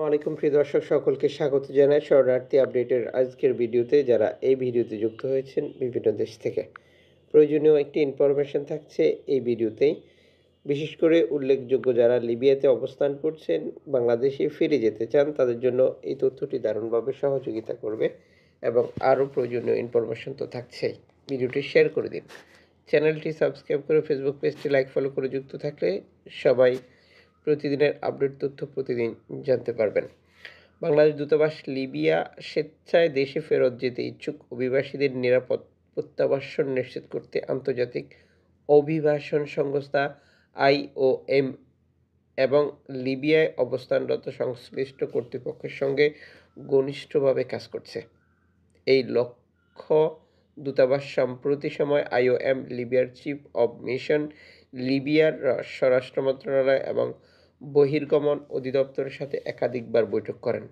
ওয়ালাইকুম প্রিয় দর্শক সকলকে স্বাগত জানাই শরণার্থী আপডেটের আজকের ভিডিওতে। যারা এই ভিডিওতে যুক্ত হয়েছেন বিভিন্ন দেশ থেকে, প্রয়োজনীয় একটি ইনফরমেশন থাকছে এই ভিডিওতেই। বিশেষ করে উল্লেখযোগ্য যারা লিবিয়াতে অবস্থান করছেন, বাংলাদেশে ফিরে যেতে চান, তাদের জন্য এই তথ্যটি দারুণভাবে সহযোগিতা করবে এবং আরও প্রয়োজনীয় ইনফরমেশন তো থাকছেই। ভিডিওটি শেয়ার করে দিন, চ্যানেলটি সাবস্ক্রাইব করে ফেসবুক পেজটি লাইক ফলো করে যুক্ত থাকলে সবাই প্রতিদিনের আপডেট তথ্য প্রতিদিন জানতে পারবেন। বাংলাদেশ দূতাবাস লিবিয়া স্বেচ্ছায় দেশে ফেরত যেতে ইচ্ছুক অভিবাসীদের নিরাপদ প্রত্যাবাসন নিশ্চিত করতে আন্তর্জাতিক অভিবাসন সংস্থা IOM এবং লিবিয়ায় অবস্থানরত সংশ্লিষ্ট কর্তৃপক্ষের সঙ্গে ঘনিষ্ঠভাবে কাজ করছে। এই লক্ষ্য দূতাবাস সম্প্রতি সময় IOM লিবিয়ার চিফ অব মিশন, লিবিয়ার স্বরাষ্ট্র মন্ত্রণালয় এবং বহির্গমন অধিদপ্তরের সাথে একাধিকবার বৈঠক করেন।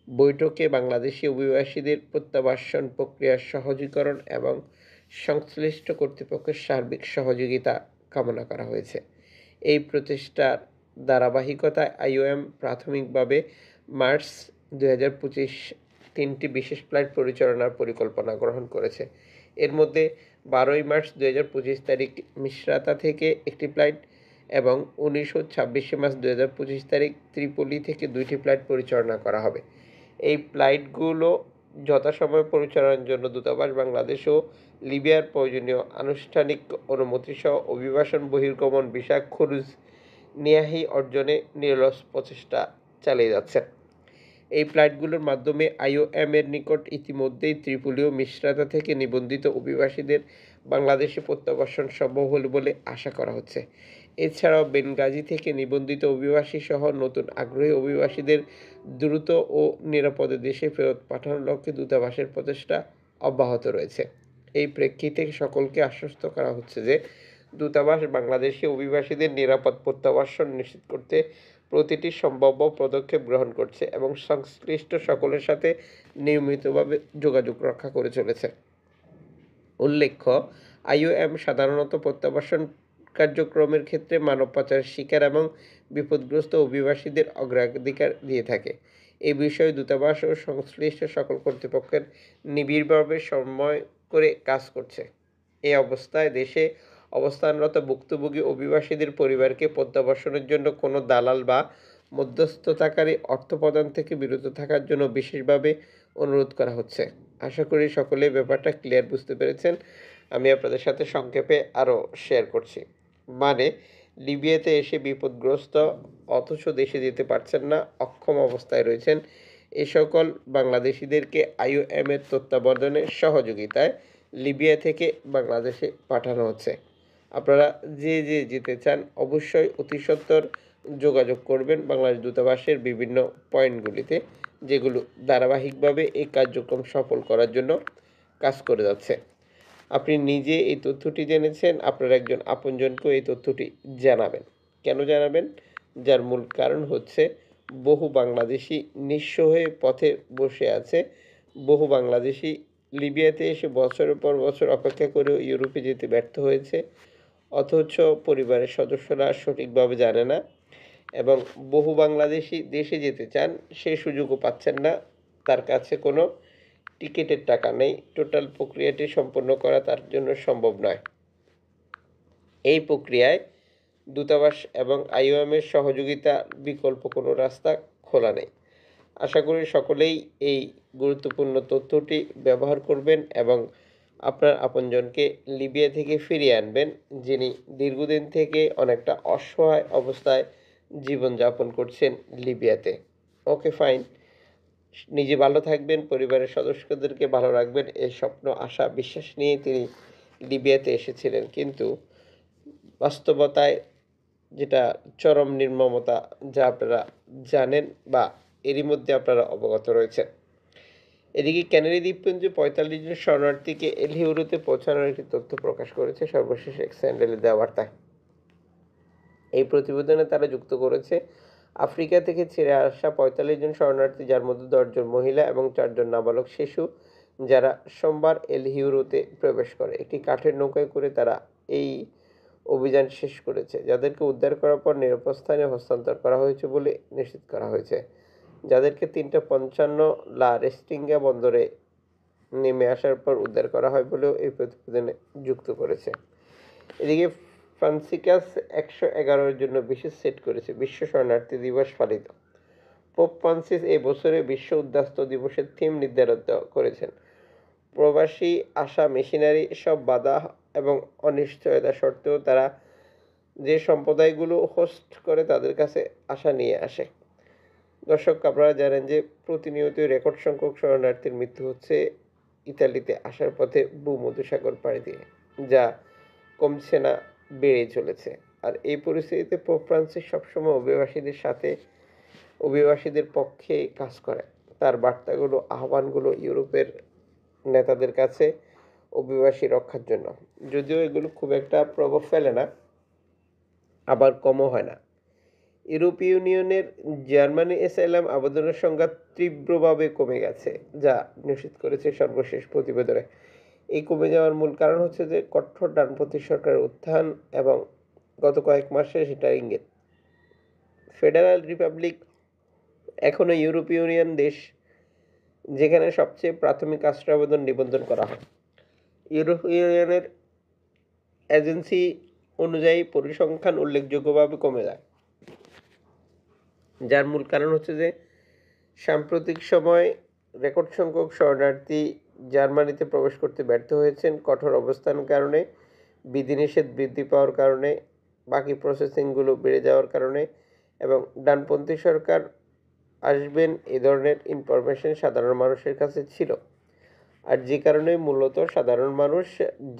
বৈঠকে বাংলাদেশি অভিবাসীদের প্রত্যাবাসন প্রক্রিয়ার সহজীকরণ এবং সংশ্লিষ্ট কর্তৃপক্ষের সার্বিক সহযোগিতা কামনা করা হয়েছে। এই প্রচেষ্টার ধারাবাহিকতায় IOM প্রাথমিকভাবে মার্চ 2025 তিনটি বিশেষ ফ্লাইট পরিচালনার পরিকল্পনা গ্রহণ করেছে। এর মধ্যে 12 মার্চ 2025 তারিখ মিশরাতা থেকে একটি ফ্লাইট এবং 19 ও 26 মার্চ 2025 তারিখ ত্রিপোলি থেকে 2টি ফ্লাইট পরিচালনা করা হবে। এই ফ্লাইটগুলো যথাসময়ে পরিচালনার জন্য দূতাবাস বাংলাদেশ ও লিবিয়ার প্রয়োজনীয় আনুষ্ঠানিক অনুমতি সহ অভিবাসন, বহির্গমন, ভিসা, খরচ নেয়াহি অর্জনে নিরলস প্রচেষ্টা চালিয়ে যাচ্ছেন। এই ফ্লাইটগুলোর মাধ্যমে IOM এর নিকট ইতিমধ্যেই ত্রিপোলি ও মিশরাতা থেকে নিবন্ধিত অভিবাসীদের বাংলাদেশে প্রত্যাবাসন সম্ভব হল বলে আশা করা হচ্ছে। এছাড়াও বেনগাজি থেকে নিবন্ধিত অভিবাসী সহ নতুন আগ্রহী অভিবাসীদের দ্রুত ও নিরাপদে দেশে ফেরত পাঠানোর লক্ষ্যে দূতাবাসের প্রচেষ্টা অব্যাহত রয়েছে। এই প্রেক্ষিতে সকলকে আশ্বস্ত করা হচ্ছে যে দূতাবাস বাংলাদেশি অভিবাসীদের নিরাপদ প্রত্যাবাসন নিশ্চিত করতে প্রতিটি সম্ভাব্য পদক্ষেপ গ্রহণ করছে এবং সংশ্লিষ্ট সকলের সাথে নিয়মিতভাবে যোগাযোগ রক্ষা করে চলেছে। উল্লেখ্য, IOM সাধারণত প্রত্যাবাসন কার্যক্রমের ক্ষেত্রে মানব পাচারের শিকার এবং বিপদগ্রস্ত অভিবাসীদের অগ্রাধিকার দিয়ে থাকে। এই বিষয়ে দূতাবাস ও সংশ্লিষ্ট সকল কর্তৃপক্ষের নিবিড়ভাবে সমন্বয় করে কাজ করছে। এই অবস্থায় দেশে অবস্থানরত ভুক্তভোগী অভিবাসীদের পরিবারকে প্রত্যাবাসনের জন্য কোনো দালাল বা মধ্যস্থতাকারী অর্থ প্রদান থেকে বিরত থাকার জন্য বিশেষভাবে অনুরোধ করা হচ্ছে। আশা করি সকলে ব্যাপারটা ক্লিয়ার বুঝতে পেরেছেন। আমি আপনাদের সাথে সংক্ষেপে আরও শেয়ার করছি। মানে, লিবিয়াতে এসে বিপদগ্রস্ত অথচ দেশে যেতে পারছেন না, অক্ষম অবস্থায় রয়েছেন, এ সকল বাংলাদেশিদেরকে IOM এর তত্ত্বাবধানে সহযোগিতায় লিবিয়া থেকে বাংলাদেশে পাঠানো হচ্ছে। আপনারা যে যেতে চান অবশ্যই অতি সত্বর যোগাযোগ করবেন বাংলাদেশ দূতাবাসের বিভিন্ন পয়েন্টগুলিতে, যেগুলো ধারাবাহিকভাবে এই কার্যক্রম সফল করার জন্য কাজ করে যাচ্ছে। আপনি নিজে এই তথ্যটি জেনেছেন, আপনার একজন আপনজনকেও এই তথ্যটি জানাবেন। কেন জানাবেন? যার মূল কারণ হচ্ছে বহু বাংলাদেশি নিঃস্ব হয়ে পথে বসে আছে। বহু বাংলাদেশি লিবিয়াতে এসে বছরের পর বছর অপেক্ষা করেও ইউরোপে যেতে ব্যর্থ হয়েছে, অথচ পরিবারের সদস্যরা সঠিকভাবে জানে না, এবং বহু বাংলাদেশি দেশে যেতে চান, সে সুযোগও পাচ্ছেন না, তার কাছে কোনো টিকিটের টাকা নেই, টোটাল প্রক্রিয়াটি সম্পন্ন করা তার জন্য সম্ভব নয়। এই প্রক্রিয়ায় দূতাবাস এবং IOM এর সহযোগিতা বিকল্প কোনো রাস্তা খোলা নেই। আশা করি সকলেই এই গুরুত্বপূর্ণ তথ্যটি ব্যবহার করবেন এবং আপনার আপনজনকে লিবিয়া থেকে ফিরিয়ে আনবেন, যিনি দীর্ঘদিন থেকে অনেকটা অসহায় অবস্থায় জীবনযাপন করছেন লিবিয়াতে। ওকে, ফাইন। নিজে ভালো থাকবেন, পরিবারের সদস্যদেরকে ভালো রাখবেন, এই স্বপ্ন, আশা, বিশ্বাস নিয়ে তিনি লিবিয়াতে এসেছিলেন। কিন্তু বাস্তবতায় যেটা চরম নির্মমতা, যা আপনারা জানেন বা এরই মধ্যে আপনারা অবগত রয়েছেন। এদিকে ক্যানারি দ্বীপপুঞ্জে 45 জন শরণার্থীকে এল হিউরোতে পৌঁছানোর একটি তথ্য প্রকাশ করেছে সর্বশেষ এক্স হ্যান্ডেলে দেওয়া বার্তায়। এই প্রতিবেদনে তারা যুক্ত করেছে আফ্রিকা থেকে ছেড়ে আসা 45 জন শরণার্থী, যার মধ্যে 10 জন মহিলা এবং 4 জন নাবালক শিশু, যারা সোমবার এল হিউরোতে প্রবেশ করে। একটি কাঠের নৌকায় করে তারা এই অভিযান শেষ করেছে, যাদেরকে উদ্ধার করার পর নিরাপদ স্থানে হস্তান্তর করা হয়েছে বলে নিশ্চিত করা হয়েছে। যাদেরকে 3:55 লা রেস্টিঙ্গা বন্দরে নেমে আসার পর উদ্ধার করা হয় বলেও এই প্রতিবেদনে যুক্ত করেছে। এদিকে ফ্রান্সিকাস 111-এর জন্য বিশেষ সেট করেছে বিশ্ব শরণার্থী দিবস পালিত। পোপ ফ্রান্সিস এই বছরে বিশ্ব উদ্বাস্তু দিবসের থিম নির্ধারণ করেছেন। প্রবাসী আসা মিশনারি সব বাধা এবং অনিশ্চয়তা সত্ত্বেও তারা যে সম্প্রদায়গুলো হোস্ট করে তাদের কাছে আশা নিয়ে আসে। দর্শক, আপনারা জানেন যে প্রতিনিয়তই রেকর্ড সংখ্যক শরণার্থীর মৃত্যু হচ্ছে ইতালিতে আসার পথে ভূমধ্যসাগর পাড়ি দিয়ে, যা কমছে না, বেড়েই চলেছে। আর এই পরিস্থিতিতে পোপ ফ্রান্সিস সবসময় অভিবাসীদের পক্ষে কাজ করে। তার বার্তাগুলো, আহ্বানগুলো ইউরোপের নেতাদের কাছে অভিবাসী রক্ষার জন্য, যদিও এগুলো খুব একটা প্রভাব ফেলে না, আবার কমও হয় না। ইউরোপীয় ইউনিয়নের জার্মানি অ্যাসাইলাম আবেদনের সংখ্যা তীব্রভাবে কমে গেছে, যা নিশ্চিত করেছে সর্বশেষ প্রতিবেদনে। এই কমে যাওয়ার মূল কারণ হচ্ছে যে কঠোর ডানপন্থী সরকারের উত্থান এবং গত কয়েক মাসে সেটার ইঙ্গিত। ফেডারেল রিপাবলিক এখনও ইউরোপীয় ইউনিয়ন দেশ যেখানে সবচেয়ে প্রাথমিক আশ্রয় আবেদন নিবন্ধন করা হয়। ইউরোপীয় ইউনিয়নের এজেন্সি অনুযায়ী পরিসংখ্যান উল্লেখযোগ্যভাবে কমে যায়, যার মূল কারণ হচ্ছে যে সাম্প্রতিক সময় রেকর্ড সংখ্যক শরণার্থী জার্মানিতে প্রবেশ করতে ব্যর্থ হয়েছেন কঠোর অবস্থানের কারণে, বিধিনিষেধ বৃদ্ধি পাওয়ার কারণে, বাকি প্রসেসিংগুলো বেড়ে যাওয়ার কারণে এবং ডানপন্থী সরকার আসবেন এ ধরনের ইনফরমেশন সাধারণ মানুষের কাছে ছিল। আর যে কারণে মূলত সাধারণ মানুষ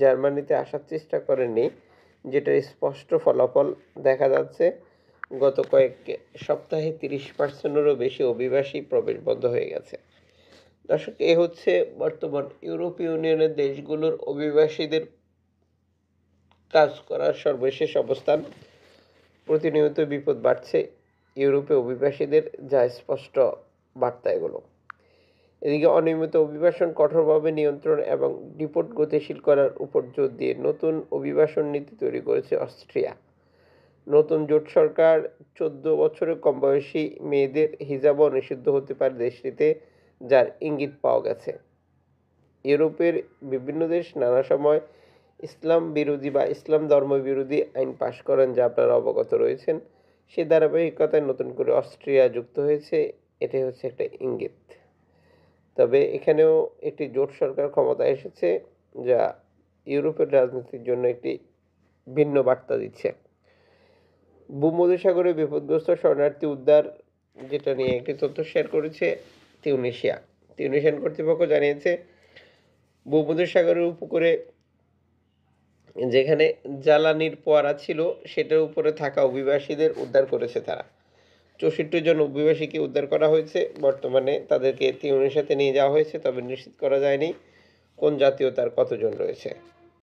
জার্মানিতে আসার চেষ্টা করেননি, যেটার স্পষ্ট ফলাফল দেখা যাচ্ছে। গত কয়েক সপ্তাহে 30%-এরও বেশি অভিবাসী প্রবেশ বন্ধ হয়ে গেছে। দর্শক, এ হচ্ছে বর্তমান ইউরোপীয় ইউনিয়নের দেশগুলোর অভিবাসীদের কাজ করার সর্বশেষ অবস্থান। প্রতিনিয়ত বিপদ বাড়ছে ইউরোপে অভিবাসীদের, যা স্পষ্ট বার্তা এগুলো। এদিকে অনিয়মিত অভিবাসন কঠোরভাবে নিয়ন্ত্রণ এবং ডিপোর্ট গতিশীল করার উপর জোর দিয়ে নতুন অভিবাসন নীতি তৈরি করেছে অস্ট্রিয়া। নতুন জোট সরকার 14 বছরের কম বয়সী মেয়েদের হিজাবও নিষিদ্ধ হতে পারে দেশটিতে, যার ইঙ্গিত পাওয়া গেছে। ইউরোপের বিভিন্ন দেশ নানা সময় ইসলাম বিরোধী বা ইসলাম ধর্ম বিরোধী আইন পাশ করেন, যা আপনারা অবগত রয়েছেন। সে ধারাবাহিকতায় নতুন করে অস্ট্রিয়া যুক্ত হয়েছে, এটাই হচ্ছে একটা ইঙ্গিত। তবে এখানেও একটি জোট সরকার ক্ষমতায় এসেছে, যা ইউরোপের রাজনীতির জন্য একটি ভিন্ন বার্তা দিচ্ছে। ভূমধ্যসাগরে বিপদগ্রস্ত শরণার্থী উদ্ধার, যেটা নিয়ে একটি তথ্য শেয়ার করেছে তিউনিশিয়ান কর্তৃপক্ষ জানিয়েছে ভূমধ্যসাগরের উপকূলে যেখানে জ্বালানির ফোয়ারা ছিল সেটার উপরে থাকা অভিবাসীদের উদ্ধার করেছে তারা। 64 জন অভিবাসীকে উদ্ধার করা হয়েছে। বর্তমানে তাদেরকে তিউনিসিয়াতে নিয়ে যাওয়া হয়েছে, তবে নিশ্চিত করা যায়নি কোন জাতীয়তার কতজন রয়েছে।